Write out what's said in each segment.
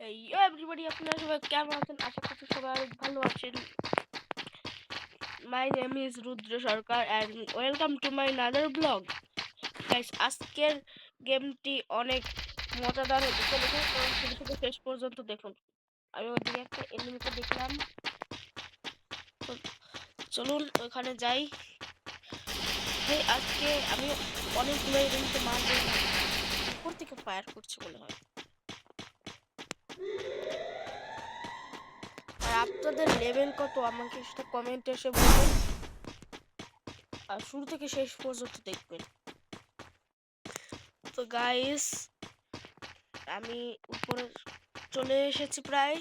Hey everybody, আপনারা সবাই কেমন আছেন? আশা করছি সবাই অনেক ভালো আছেন। My name is Rudra Sarkar and welcome to my another vlog. Guys, আজকের গেমটি অনেক মজাদার হতে চলেছে, তো শুরু থেকে শেষ পর্যন্ত দেখুন। আমি ওদিকে একটা এনিমিকে দেখলাম, তো চলুন ওখানে যাই। ভাই আজকে আমি অনেকগুলো এনিমিকে মারবো না, উপর থেকে ফায়ার করছে মনে হয়। আর আপনাদের লেভেল কত আমাকে সেটা কমেন্টে এসে বলবেন, আর শুরু থেকে শেষ পর্যন্ত দেখবেন। তো গাইস, আমি উপরে চলে এসেছি প্রায়,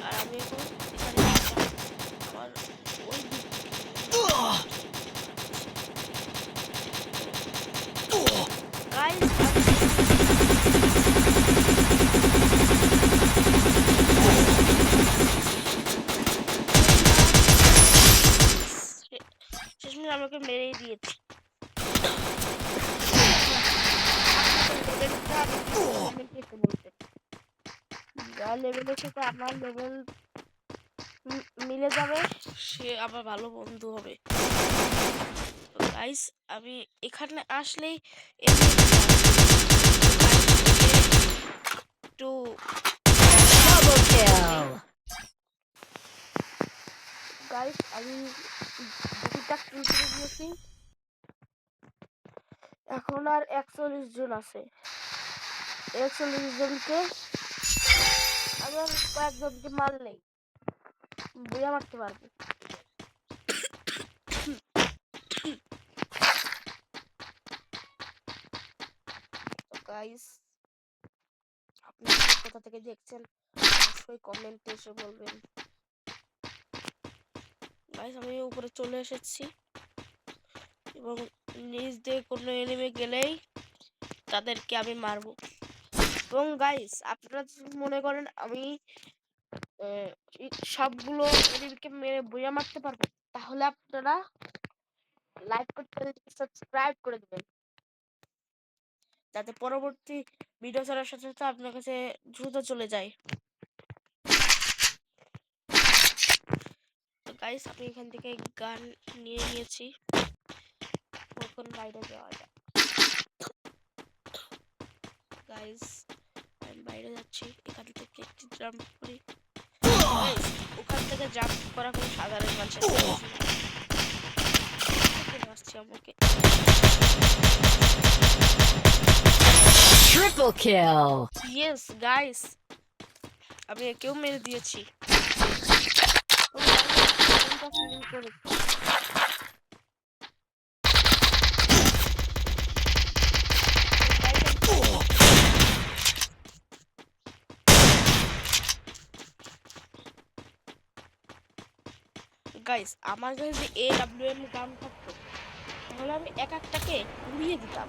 আর আমি এখন এখানে আমার ওই গাইস শেষমেশ আমাকে মেরেই দিয়েছি। যা লেভেলের সাথে আমার লেভেল মিলে যাবে সে আবার ভালো বন্ধু হবে। তো গাইস, আমি এখানে আসলেই একটু গাইস আমি দুটা কিল করে দিয়েছি, এখন আর 41 জন আছে। 41 জনকে আমি আর কয়েকজনকে মারলেই বুয়া মারতে পারবো। তো গাইস, আপনারা কোথা থেকে দেখছেন অবশ্যই কমেন্টে এসে বলবেন। গাইস, আমি উপরে চলে এসেছি এবং নিচ দিয়ে কোনো এনিমি গেলেই তাদেরকে আমি মারবো। এবং গাইস, আপনারা যদি মনে করেন আমি সবগুলো এনিমিকে মেরে বুয়া মারতে পারবো, তাহলে আপনারা লাইক করতে সাবস্ক্রাইব করে দেবেন, যাতে পরবর্তী ভিডিও ছাড়ার সাথে সাথে আপনার কাছে দ্রুত চলে যায়। তো গাইস, আমি এখান থেকে গান নিয়ে নিয়েছি, এখন বাইরে যাওয়া যাক। গাইস, আমি বাইরে যাচ্ছি, এখান থেকে একটি জাম্প করি। ওখান থেকে জাম্প করা কোনো সাধারণ মানুষের আসছে আমাকে। Triple kill. ইয়েস গাইস, আমি একেও মেরে দিয়েছি। গাইস, আমার কাছে যদি AWM গান থাকতো তাহলে আমি এক একটাকে উড়িয়ে দিতাম।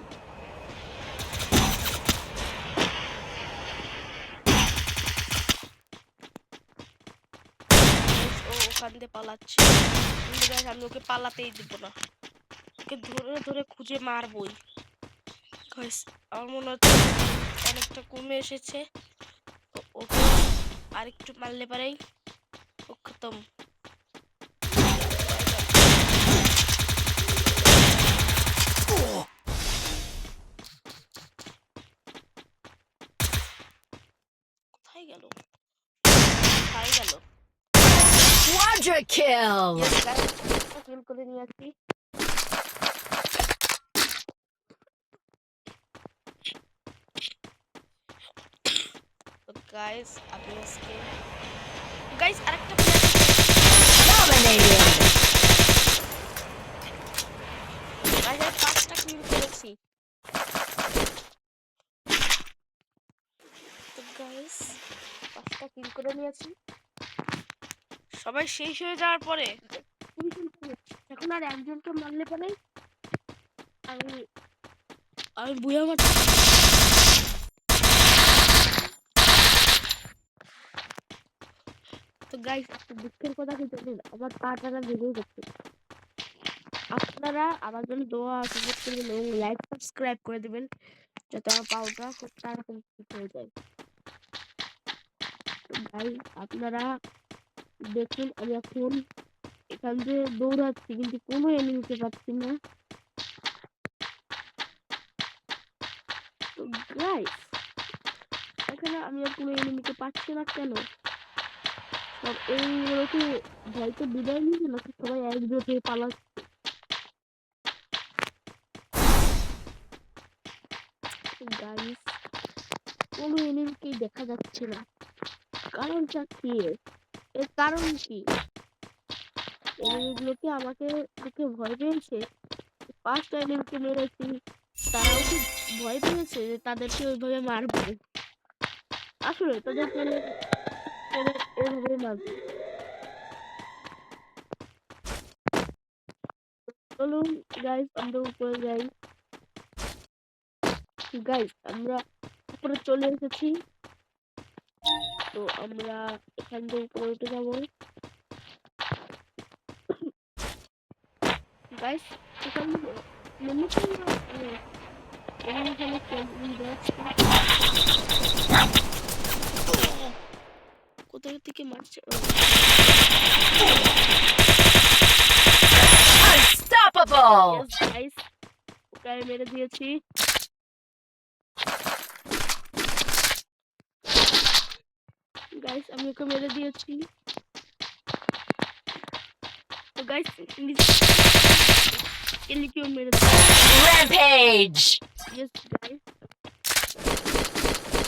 ও ওখান দিয়ে পালাচ্ছে, কিন্তু গাইস আমি ওকে পালাতেই দিব না, ওকে ধরে ধরে খুঁজে মারবই। গাইস, আমার মনে হচ্ছে অনেকটা কমে এসেছে, ওকে আরেকটু মারলে পারেই ও খতম। কোথায় গেল? কোথায় গেল? Quadra kill. কিল করে নিয়েছি। তো গাইস, আপনি আজকে গাইস আরেকটা Dominated. গাইস আমি 5টা কিল করেছি। তো গাইস 5টা কিল করে নিয়েছি। সবাই শেষ হয়ে যাওয়ার পরে এখন আর একজনকে মারলে পরে আমি আমি বুয়া মারছি। তো গাইস, একটা দুঃখের কথা কি জানেন, আমার পাটা ভেঙে গেছে। আপনারা আমার জন্য দোয়া সাপোর্ট করবেন এবং লাইক সাবস্ক্রাইব করে দিবেন, যাতে আমার পাউটা খুব তাড়াতাড়ি ঠিক হয়ে যায়। গাইস আপনারা দেখুন আমি এখন এখান দিয়ে দৌড়াচ্ছি কিন্তু কোনো এনিমিকে পাচ্ছি না। তো গাইস এখানে আমি আর কোনো এনিমিকে পাচ্ছি না কেন? সব এনিমিগুলোকে ভয়তো বিদায় নিয়েছে নাকি সবাই একজোট হয়ে পালাচ্ছে? গাইস কোনো এনিমিকেই দেখা যাচ্ছে না, কারণটা কি? এর কারণ কি? এনিমিগুলো কি আমাকে দেখে ভয় পেয়েছে? 5টা এনিমিকে মেরেছি, তারাও কি ভয় পেয়েছে যে তাদেরকে ওইভাবে মারবো? আসলে তাদেরকে এভাবে মারবো। চলুন গাইস আমরা উপরে যাই। গাইস আমরা উপরে চলে এসেছি। তো আমরা এখান থেকে উপরে উঠে যাবো। গাইস এখান নেমে কোথায় থেকে মারছে? Unstoppable! গাইস ওকে আমি মেরে দিয়েছি। গাইস আমি ওকে মেরে দিয়েছি। তো গাইস কেউ মেরে দিয়েছি। Rampage! ইয়েস গাইস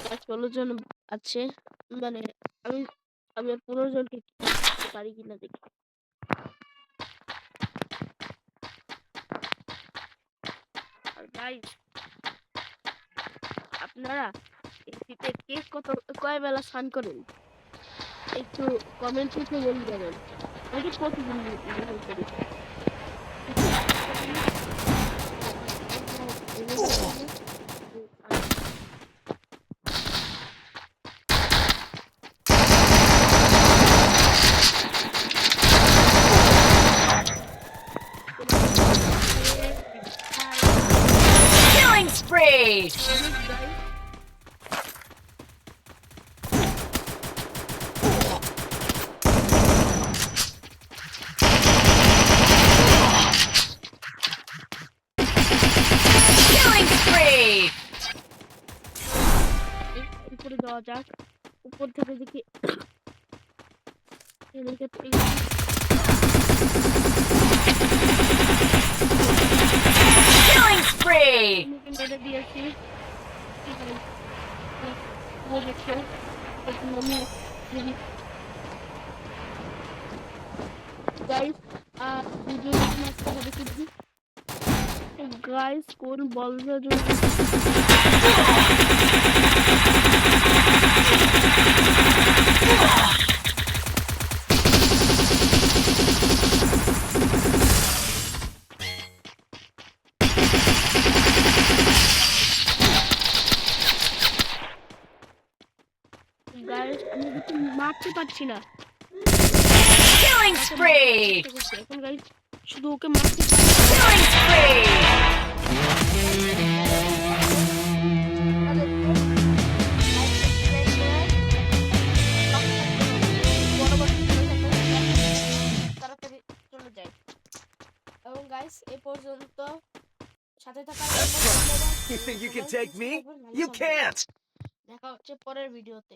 16 জন আছে, মানে আমি আমি আর 15 জনকে মারতে পারি কিনা দেখি। আর গাইস আপনারা এই শীতে কে কয় বেলা স্নান করেন একটু কমেন্ট করে বলে যাবেন। আমি প্রতিদিন গোসল করি। Killing spree! Killing spree! উপরে যাওয়া যাক। উপর থেকে দেখি Killing spree! মেরে দিয়েছি। গাইস ভিডিও মারতে হবে কিন্তু গাইস কোন বলবে গাইস আমি কিছু মারতে পারছি না। Killing spree! এখন গাইস শুধু ওকে মারতে Killing spree! তাড়াতাড়ি চলে যায়। এবং গাইস এই পর্যন্ত সাথে থাকার You think you can take me? You can't! দেখা হচ্ছে পরের ভিডিওতে।